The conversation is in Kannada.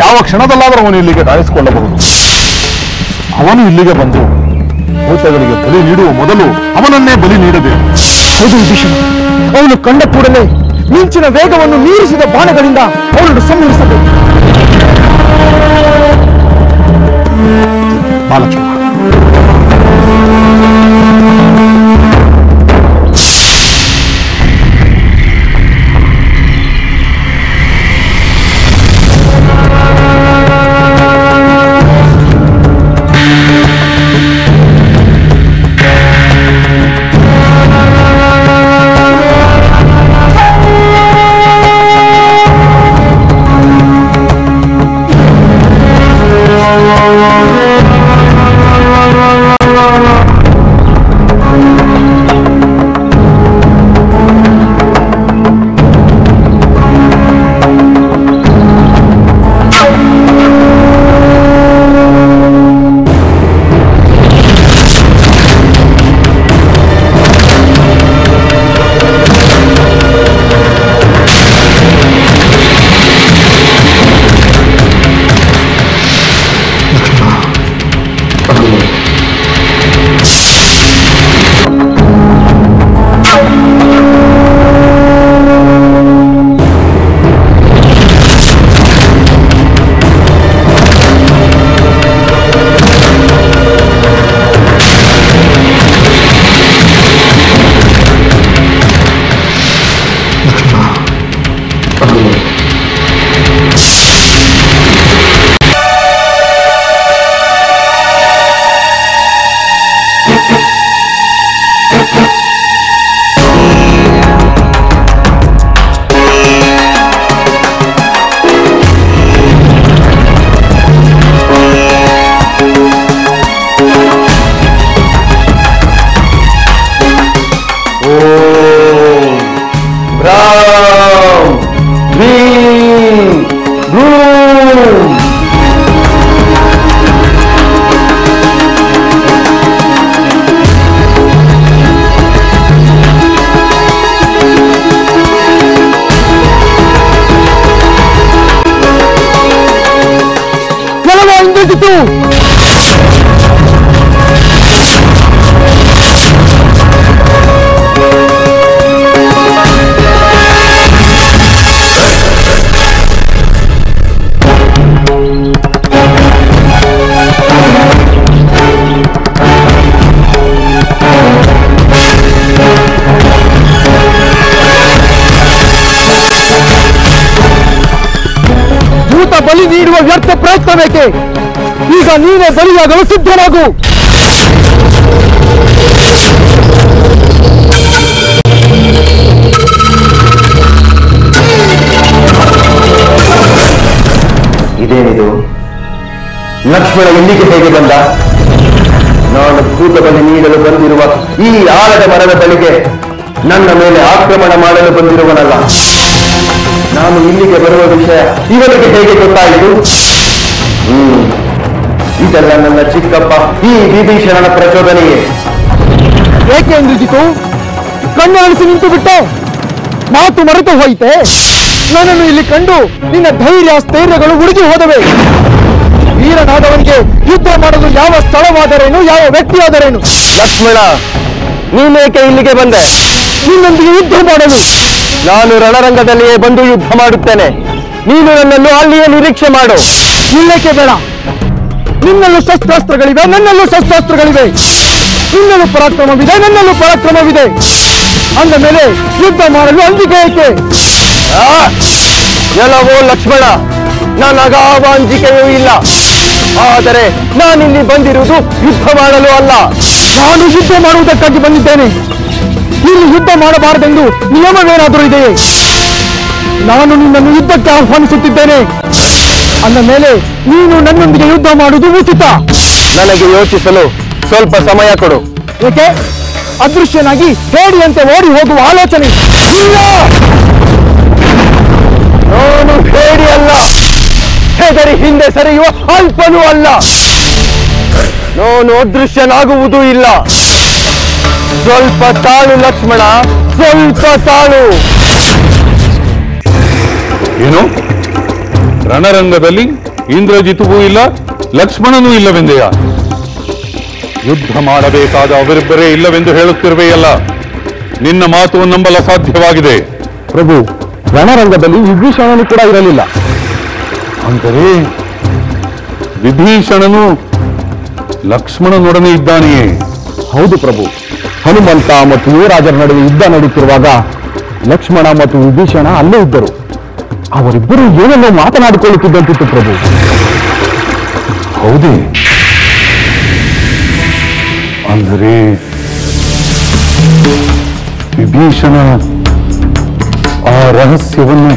ಯಾವ ಕ್ಷಣದಲ್ಲಾದರೂ ಅವನು ಇಲ್ಲಿಗೆ ದಾಳಿಸಿಕೊಳ್ಳಬಹುದು. ಅವನು ಇಲ್ಲಿಗೆ ಬಂದು ಭೂತಗಳಿಗೆ ಬಲಿ ನೀಡುವ ಮೊದಲು ಅವನನ್ನೇ ಬಲಿ ನೀಡಬೇಕು. ಹೌದು ವಿಭೀಷಣ, ಅವನು ಕಂಡ ಕೂಡಲೇ ಮಿಂಚಿನ ವೇಗವನ್ನು ಮೀರಿಸಿದ ಬಾಣಗಳಿಂದ ಅವನನ್ನು ಸಂಹರಿಸಬೇಕು. ಬಾಲಕೃಷ್ಣ, ಬಲಿ ನೀಡುವ ವ್ಯರ್ಥ ಪ್ರಯತ್ನ ಬೇಕೆ? ಈಗ ನೀನೇ ಬಲಿಯಾಗಲು ಸಿದ್ಧನಾಗು. ಇದೇನಿದು? ಲಕ್ಷ್ಮಣ ಎಲ್ಲಿಗೆ ಹೇಗೆ ಬಂದ? ನಾನು ಭೂತ ಬಲಿ ನೀಡಲು ಬಂದಿರುವ ಈ ಆಲದ ಮರದ ಬಳಿಗೆ ನನ್ನ ಮೇಲೆ ಆಕ್ರಮಣ ಮಾಡಲು ಬಂದಿರುವನಲ್ಲ. ನಾನು ಇಲ್ಲಿಗೆ ಬರುವ ವಿಷಯ ಇವನಿಗೆ ಹೇಗೆ ಗೊತ್ತಾಯಿತು? ಇದೆಲ್ಲ ನನ್ನ ಚಿಕ್ಕಪ್ಪ ಈ ವಿಭೀಷಣನ ಪ್ರಚೋದನೆಯೇ. ಏಕೆ ಎಂದಿತು? ಕಣ್ಣಾಳಿಸಿ ನಿಂತು ಬಿಟ್ಟೆ, ಮಾತು ಮರೆತು ಹೋಯಿತೆ. ನನ್ನನ್ನು ಇಲ್ಲಿ ಕಂಡು ನಿನ್ನ ಧೈರ್ಯ ಸ್ಥೈರ್ಯಗಳು ಉಡುಗಿ ಹೋದವೆ. ವೀರನಾದವನಿಗೆ ಯುದ್ಧ ಮಾಡಲು ಯಾವ ಸ್ಥಳವಾದರೇನು, ಯಾವ ವ್ಯಕ್ತಿಯಾದರೇನು? ಲಕ್ಷ್ಮಣ, ನೀನೇಕೆ ಇಲ್ಲಿಗೆ ಬಂದೆ? ನಿನ್ನೊಂದಿಗೆ ಯುದ್ಧ ಮಾಡಲು. ನಾನು ರಣರಂಗದಲ್ಲಿಯೇ ಬಂದು ಯುದ್ಧ ಮಾಡುತ್ತೇನೆ. ನೀನು ನನ್ನನ್ನು ಅಲ್ಲಿಯೇ ನಿರೀಕ್ಷೆ ಮಾಡು. ಇಲ್ಲೇಕೆ ಬೇಡ. ನಿನ್ನಲ್ಲೂ ಶಸ್ತ್ರಾಸ್ತ್ರಗಳಿವೆ, ನನ್ನಲ್ಲೂ ಶಸ್ತ್ರಾಸ್ತ್ರಗಳಿವೆ. ನಿನ್ನಲ್ಲೂ ಪರಾಕ್ರಮವಿದೆ, ನನ್ನಲ್ಲೂ ಪರಾಕ್ರಮವಿದೆ. ಅಂದ ಮೇಲೆ ಯುದ್ಧ ಮಾಡಲು ಅಂಜಿಕೆ ಏಕೆ? ಎಲ್ಲವೋ ಲಕ್ಷ್ಮಣ, ನನಗಾವ ಅಂಜಿಕೆಯೂ ಇಲ್ಲ. ಆದರೆ ನಾನಿಲ್ಲಿ ಬಂದಿರುವುದು ಯುದ್ಧ ಮಾಡಲು ಅಲ್ಲ. ನಾನು ಯುದ್ಧ ಮಾಡುವುದಕ್ಕಾಗಿ ಬಂದಿದ್ದೇನೆ. ಇಲ್ಲಿ ಯುದ್ಧ ಮಾಡಬಾರದೆಂದು ನಿಯಮವೇನಾದರೂ ಇದೆಯೇ? ನಾನು ನಿನ್ನನ್ನು ಯುದ್ಧಕ್ಕೆ ಆಹ್ವಾನಿಸುತ್ತಿದ್ದೇನೆ. ಅಂದ ಮೇಲೆ ನೀನು ನನ್ನೊಂದಿಗೆ ಯುದ್ಧ ಮಾಡುವುದು ಉಚಿತ. ನನಗೆ ಯೋಚಿಸಲು ಸ್ವಲ್ಪ ಸಮಯ ಕೊಡು. ಏಕೆ? ಅದೃಶ್ಯನಾಗಿ ಹೇಡಿಯಂತೆ ಓಡಿ ಹೋಗುವ ಆಲೋಚನೆ ಇಲ್ಲ. ನಾನು ಹೇಡಿ ಅಲ್ಲ, ಹೆದರಿ ಹಿಂದೆ ಸರಿಯುವ ಅಲ್ಪನೂ ಅಲ್ಲ. ನಾನು ಅದೃಶ್ಯನಾಗುವುದೂ ಇಲ್ಲ. ಸ್ವಲ್ಪ ತಾಳು ಲಕ್ಷ್ಮಣ, ಸ್ವಲ್ಪ ತಾಳು. ಏನು ರಣರಂಗದಲ್ಲಿ ಇಂದ್ರಜಿತುವೂ ಇಲ್ಲ, ಲಕ್ಷ್ಮಣನೂ ಇಲ್ಲವೆಂದೆಯ? ಯುದ್ಧ ಮಾಡಬೇಕಾದ ಅವರಿಬ್ಬರೇ ಇಲ್ಲವೆಂದು ಹೇಳುತ್ತಿರುವೆಯಲ್ಲ, ನಿನ್ನ ಮಾತು ನಂಬಲು ಅಸಾಧ್ಯವಾಗಿದೆ. ಪ್ರಭು, ರಣರಂಗದಲ್ಲಿ ವಿಭೀಷಣನು ಕೂಡ ಇರಲಿಲ್ಲ. ಅಂದರೆ ವಿಭೀಷಣನು ಲಕ್ಷ್ಮಣನೊಡನೆ ಇದ್ದಾನೆಯೇ? ಹೌದು ಪ್ರಭು. ಹನುಮಂತ ಮತ್ತು ಯುವರಾಜರ ನಡುವೆ ಯುದ್ಧ ನಡೆಯುತ್ತಿರುವಾಗ ಲಕ್ಷ್ಮಣ ಮತ್ತು ವಿಭೀಷಣ ಅಲ್ಲೇ ಇದ್ದರು. ಅವರಿಬ್ಬರು ಏನನ್ನೋ ಮಾತನಾಡಿಕೊಳ್ಳುತ್ತಿದ್ದಂತಿತ್ತು ಪ್ರಭು. ಹೌದೇ? ಅಂದರೆ ವಿಭೀಷಣ ಆ ರಹಸ್ಯವನ್ನು